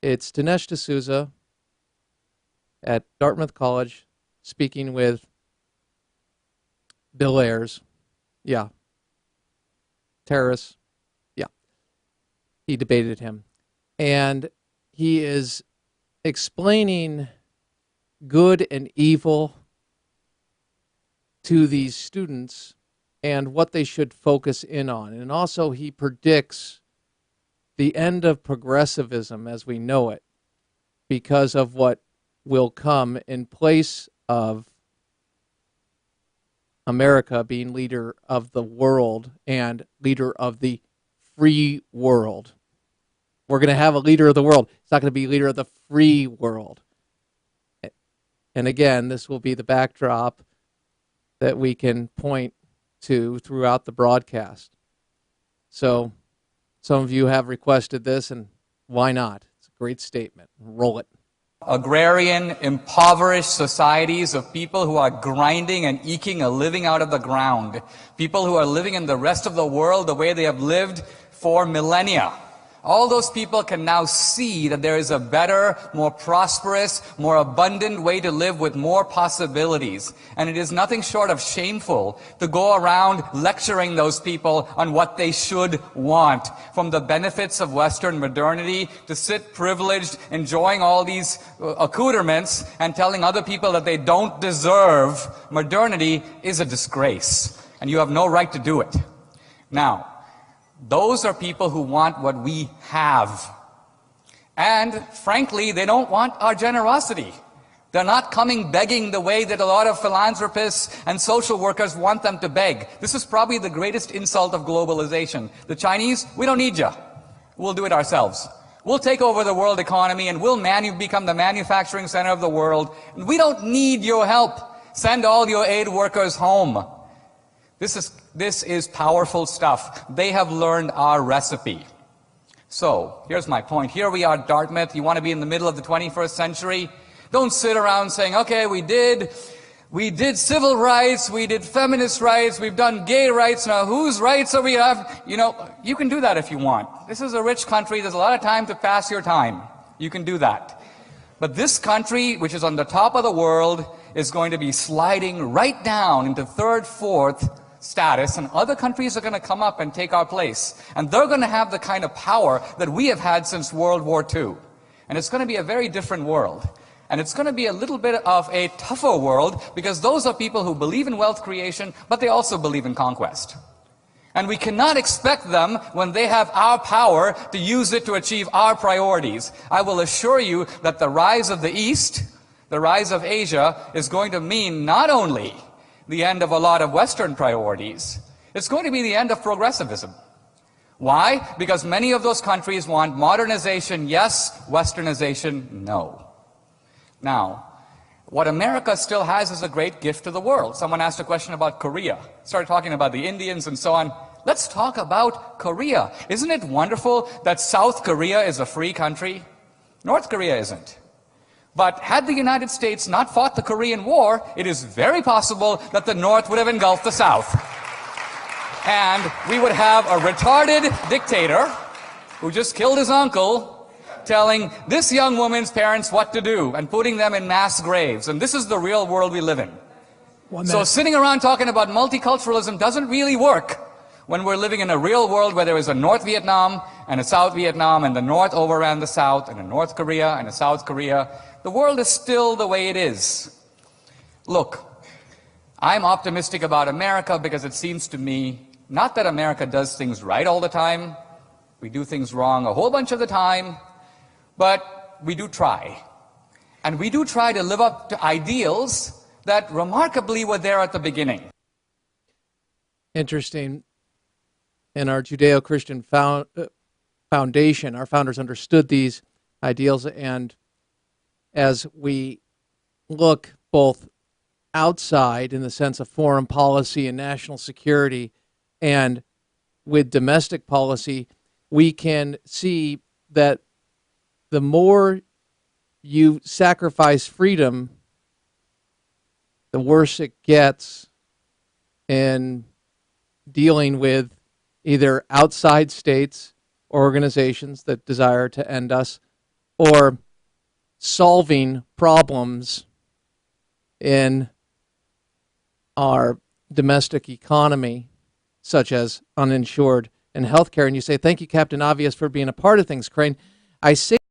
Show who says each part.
Speaker 1: It's Dinesh D'Souza at Dartmouth College speaking with Bill Ayers. Yeah. Terrorists. Yeah. He debated him. And he is explaining good and evil to these students and what they should focus in on. And also he predicts the end of progressivism as we know it because of what will come in place of America being leader of the world and leader of the free world. We're going to have a leader of the world. It's not going to be leader of the free world. And again, this will be the backdrop that we can point to throughout the broadcast. So some of you have requested this, and why not? It's a great statement. Roll it.
Speaker 2: Agrarian, impoverished societies of people who are grinding and eking a living out of the ground. People who are living in the rest of the world the way they have lived for millennia. All those people can now see that there is a better, more prosperous, more abundant way to live with more possibilities. And it is nothing short of shameful to go around lecturing those people on what they should want. From the benefits of Western modernity to sit privileged, enjoying all these accoutrements and telling other people that they don't deserve modernity is a disgrace. And you have no right to do it. Now, those are people who want what we have. And frankly, they don't want our generosity. They're not coming begging the way that a lot of philanthropists and social workers want them to beg. This is probably the greatest insult of globalization. The Chinese, we don't need you. We'll do it ourselves. We'll take over the world economy and we'll become the manufacturing center of the world. And we don't need your help. Send all your aid workers home. This is powerful stuff. They have learned our recipe. So, here's my point. Here we are at Dartmouth. You want to be in the middle of the 21st century? Don't sit around saying, okay, we did civil rights, we did feminist rights, we've done gay rights, now whose rights are we have? You know, you can do that if you want. This is a rich country. There's a lot of time to pass your time. You can do that. But this country, which is on the top of the world, is going to be sliding right down into third, fourth status, and other countries are going to come up and take our place. And they're going to have the kind of power that we have had since World War II. And it's going to be a very different world. And it's going to be a little bit of a tougher world because those are people who believe in wealth creation, but they also believe in conquest. And we cannot expect them, when they have our power, to use it to achieve our priorities. I will assure you that the rise of the East, the rise of Asia, is going to mean not only the end of a lot of Western priorities, it's going to be the end of progressivism. Why? Because many of those countries want modernization, yes, Westernization, no. Now, what America still has is a great gift to the world. Someone asked a question about Korea. Started talking about the Indians and so on. Let's talk about Korea. Isn't it wonderful that South Korea is a free country? North Korea isn't. But had the United States not fought the Korean War, it is very possible that the North would have engulfed the South. And we would have a retarded dictator who just killed his uncle, telling this young woman's parents what to do and putting them in mass graves. And this is the real world we live in. So sitting around talking about multiculturalism doesn't really work when we're living in a real world where there is a North Vietnam and a South Vietnam, and the North overran the South, and a North Korea and a South Korea. The world is still the way it is. Look, I'm optimistic about America because it seems to me, not that America does things right all the time, we do things wrong a whole bunch of the time, but we do try. And we do try to live up to ideals that remarkably were there at the beginning.
Speaker 1: Interesting. In our Judeo-Christian foundation, our founders understood these ideals, and as we look both outside in the sense of foreign policy and national security and with domestic policy, we can see that the more you sacrifice freedom, the worse it gets in dealing with either outside states or organizations that desire to end us, or solving problems in our domestic economy, such as uninsured and healthcare. And you say, thank you, Captain Obvious, for being a part of things, Crane. I say